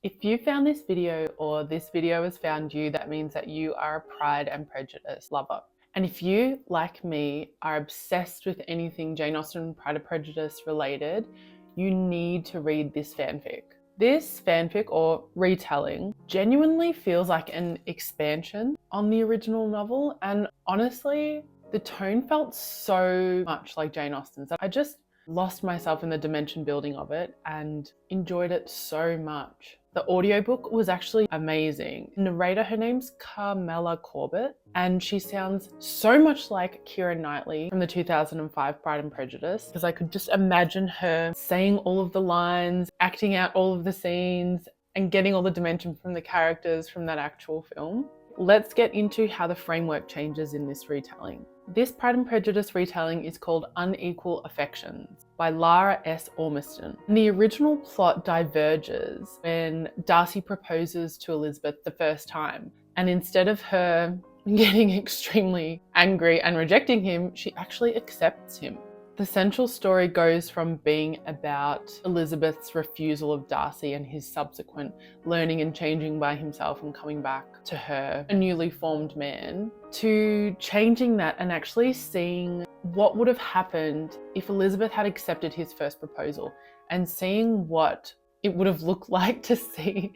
If you found this video or this video has found you, that means that you are a Pride and Prejudice lover. And if you, like me, are obsessed with anything Jane Austen Pride and Prejudice related, you need to read this fanfic. This fanfic, or retelling, genuinely feels like an expansion on the original novel, and honestly, the tone felt so much like Jane Austen's that I just lost myself in the dimension building of it and enjoyed it so much. The audiobook was actually amazing. The narrator, her name's Carmela Corbett, and she sounds so much like Keira Knightley from the 2005 Pride and Prejudice, because I could just imagine her saying all of the lines, acting out all of the scenes, and getting all the dimension from the characters from that actual film. Let's get into how the framework changes in this retelling. This Pride and Prejudice retelling is called Unequal Affections by Lara S. Ormiston. The original plot diverges when Darcy proposes to Elizabeth the first time, and instead of her getting extremely angry and rejecting him, she actually accepts him. The central story goes from being about Elizabeth's refusal of Darcy and his subsequent learning and changing by himself and coming back to her, a newly formed man, to changing that and actually seeing what would have happened if Elizabeth had accepted his first proposal, and seeing what it would have looked like to see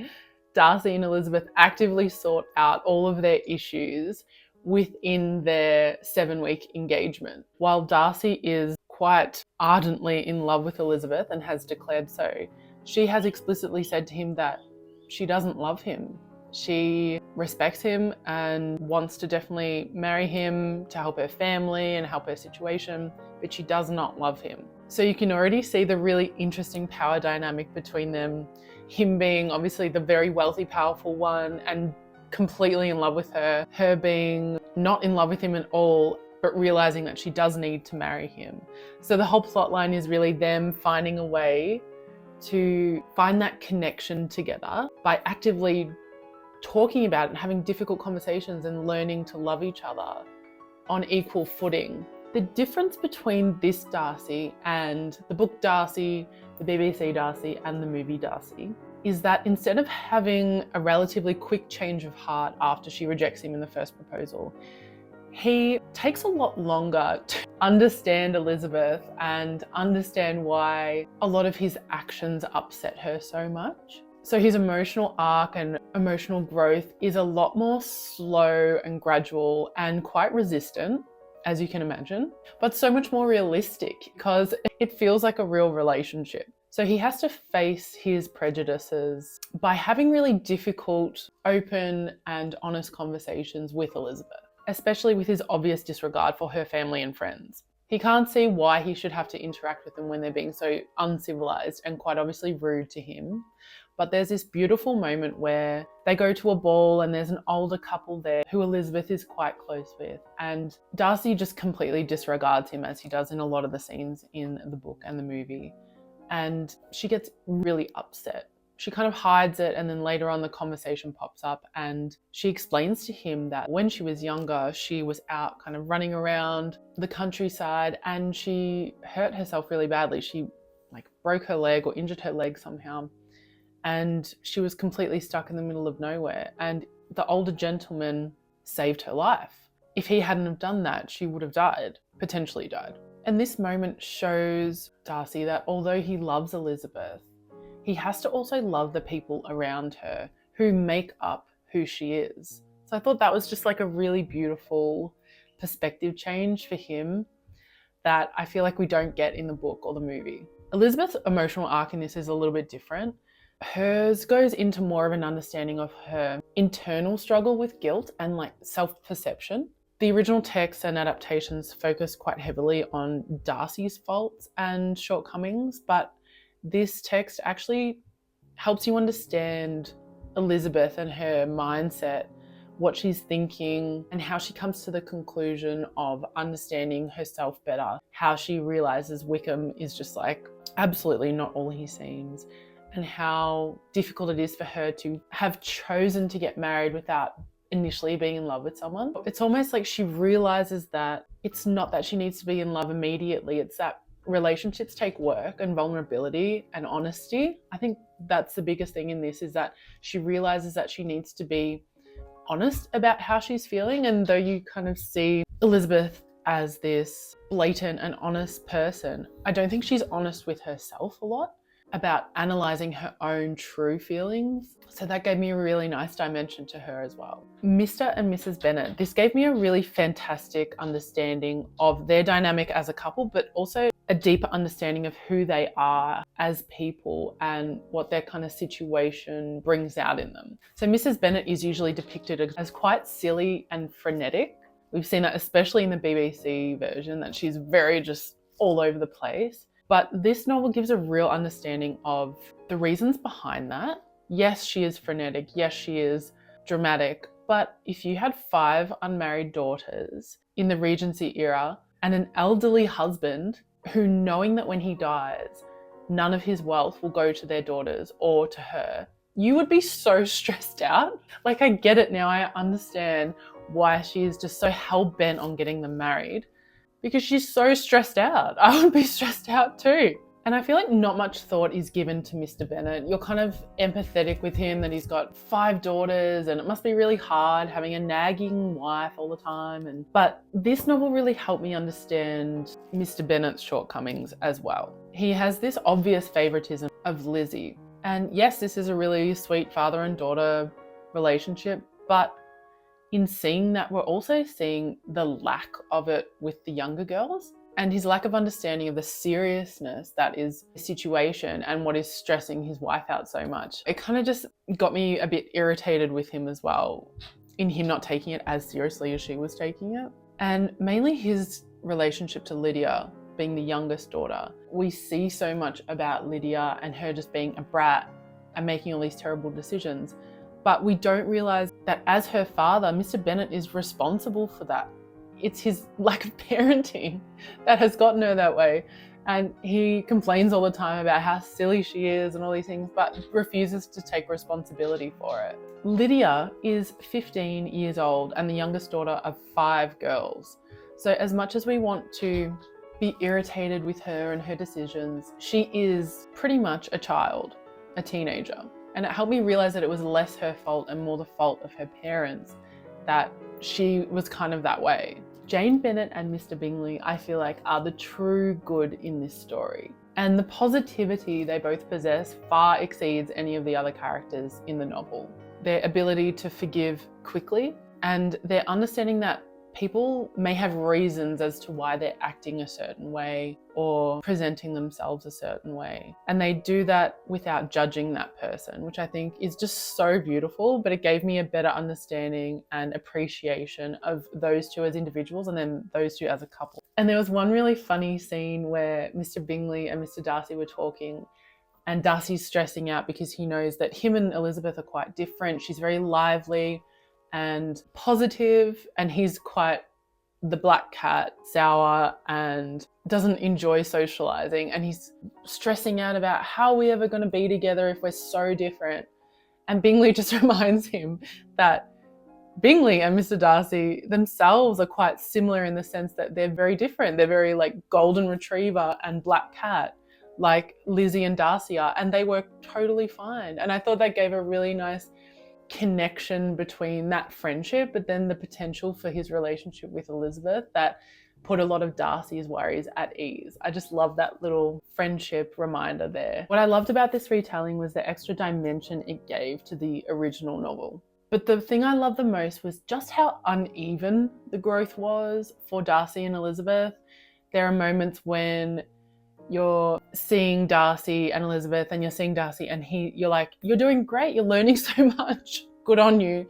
Darcy and Elizabeth actively sort out all of their issues within their 7-week engagement. While Darcy is quite ardently in love with Elizabeth and has declared so, she has explicitly said to him that she doesn't love him. She respects him and wants to definitely marry him to help her family and help her situation, but she does not love him. So you can already see the really interesting power dynamic between them, him being obviously the very wealthy, powerful one and completely in love with her, her being not in love with him at all, but realizing that she does need to marry him. So the whole plot line is really them finding a way to find that connection together by actively talking about it and having difficult conversations and learning to love each other on equal footing. The difference between this Darcy and the book Darcy, the BBC Darcy, and the movie Darcy is that instead of having a relatively quick change of heart after she rejects him in the first proposal, he takes a lot longer to understand Elizabeth and understand why a lot of his actions upset her so much. So his emotional arc and emotional growth is a lot more slow and gradual and quite resistant, as you can imagine, but so much more realistic because it feels like a real relationship. So he has to face his prejudices by having really difficult, open and honest conversations with Elizabeth, especially with his obvious disregard for her family and friends. He can't see why he should have to interact with them when they're being so uncivilized and quite obviously rude to him. But there's this beautiful moment where they go to a ball and there's an older couple there who Elizabeth is quite close with. And Darcy just completely disregards him, as he does in a lot of the scenes in the book and the movie. And she gets really upset. She kind of hides it, and then later on the conversation pops up and she explains to him that when she was younger, she was out kind of running around the countryside and she hurt herself really badly. She broke her leg or injured her leg somehow. And she was completely stuck in the middle of nowhere. And the older gentleman saved her life. If he hadn't have done that, she would have died, potentially died. And this moment shows Darcy that although he loves Elizabeth, he has to also love the people around her who make up who she is. So I thought that was just like a really beautiful perspective change for him that I feel like we don't get in the book or the movie. Elizabeth's emotional arc in this is a little bit different. Hers goes into more of an understanding of her internal struggle with guilt and self-perception. The original text and adaptations focus quite heavily on Darcy's faults and shortcomings, but this text actually helps you understand Elizabeth and her mindset, what she's thinking, and how she comes to the conclusion of understanding herself better, how she realizes Wickham is just absolutely not all he seems, and how difficult it is for her to have chosen to get married without initially being in love with someone. It's almost like she realizes that it's not that she needs to be in love immediately, it's that relationships take work and vulnerability and honesty. I think that's the biggest thing in this, is that she realizes that she needs to be honest about how she's feeling. And though you kind of see Elizabeth as this blatant and honest person, I don't think she's honest with herself a lot about analysing her own true feelings. So that gave me a really nice dimension to her as well. Mr. and Mrs. Bennett, this gave me a really fantastic understanding of their dynamic as a couple, but also a deeper understanding of who they are as people and what their kind of situation brings out in them. So Mrs. Bennett is usually depicted as quite silly and frenetic. We've seen that especially in the BBC version, that she's very just all over the place. But this novel gives a real understanding of the reasons behind that. Yes, she is frenetic. Yes, she is dramatic. But if you had 5 unmarried daughters in the Regency era and an elderly husband who, knowing that when he dies, none of his wealth will go to their daughters or to her, you would be so stressed out. Like, I get it now. I understand why she is just so hell-bent on getting them married, because she's so stressed out. I would be stressed out too. And I feel like not much thought is given to Mr. Bennett. You're kind of empathetic with him that he's got 5 daughters and it must be really hard having a nagging wife all the time. But this novel really helped me understand Mr. Bennett's shortcomings as well. He has this obvious favoritism of Lizzie. And yes, this is a really sweet father and daughter relationship, but in seeing that, we're also seeing the lack of it with the younger girls and his lack of understanding of the seriousness that is the situation and what is stressing his wife out so much. It kind of just got me a bit irritated with him as well, in him not taking it as seriously as she was taking it. And mainly his relationship to Lydia, being the youngest daughter. We see so much about Lydia and her just being a brat and making all these terrible decisions. But we don't realise that as her father, Mr. Bennett is responsible for that. It's his lack of parenting that has gotten her that way. And he complains all the time about how silly she is and all these things, but refuses to take responsibility for it. Lydia is 15 years old and the youngest daughter of 5 girls. So as much as we want to be irritated with her and her decisions, she is pretty much a child, a teenager. And it helped me realize that it was less her fault and more the fault of her parents, that she was kind of that way. Jane Bennett and Mr. Bingley, I feel like, are the true good in this story. And the positivity they both possess far exceeds any of the other characters in the novel. Their ability to forgive quickly and their understanding that people may have reasons as to why they're acting a certain way or presenting themselves a certain way. And they do that without judging that person, which I think is just so beautiful, but it gave me a better understanding and appreciation of those two as individuals and then those two as a couple. And there was one really funny scene where Mr. Bingley and Mr. Darcy were talking, and Darcy's stressing out because he knows that him and Elizabeth are quite different. She's very lively and positive, and he's quite the black cat, sour, and doesn't enjoy socializing. And he's stressing out about how are we ever going to be together if we're so different. And Bingley just reminds him that Bingley and Mr. Darcy themselves are quite similar in the sense that they're very different. They're very like golden retriever and black cat, like Lizzie and Darcy are, and they work totally fine. And I thought that gave a really nice connection between that friendship, but then the potential for his relationship with Elizabeth that put a lot of Darcy's worries at ease. I just love that little friendship reminder there. What I loved about this retelling was the extra dimension it gave to the original novel. But the thing I loved the most was just how uneven the growth was for Darcy and Elizabeth. There are moments when you're seeing Darcy and Elizabeth and you're seeing Darcy and you're like, you're doing great, you're learning so much, good on you.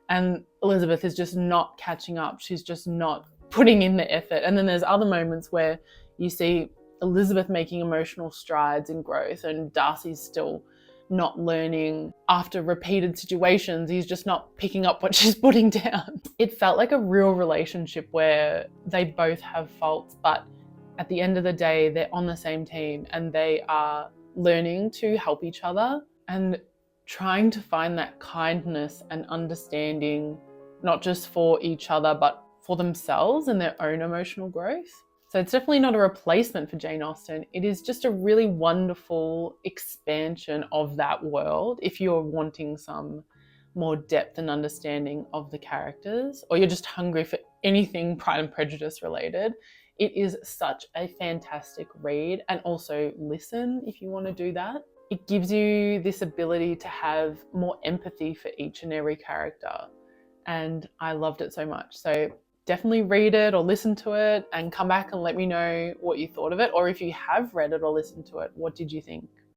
And Elizabeth is just not catching up. She's just not putting in the effort. And then there's other moments where you see Elizabeth making emotional strides in growth and Darcy's still not learning after repeated situations. He's just not picking up what she's putting down. It felt like a real relationship where they both have faults, but at the end of the day, they're on the same team and they are learning to help each other and trying to find that kindness and understanding, not just for each other, but for themselves and their own emotional growth. So it's definitely not a replacement for Jane Austen. It is just a really wonderful expansion of that world if you're wanting some more depth and understanding of the characters, or you're just hungry for anything Pride and Prejudice related. It is such a fantastic read, and also listen if you want to do that. It gives you this ability to have more empathy for each and every character, and I loved it so much. So definitely read it or listen to it and come back and let me know what you thought of it, or if you have read it or listened to it, what did you think?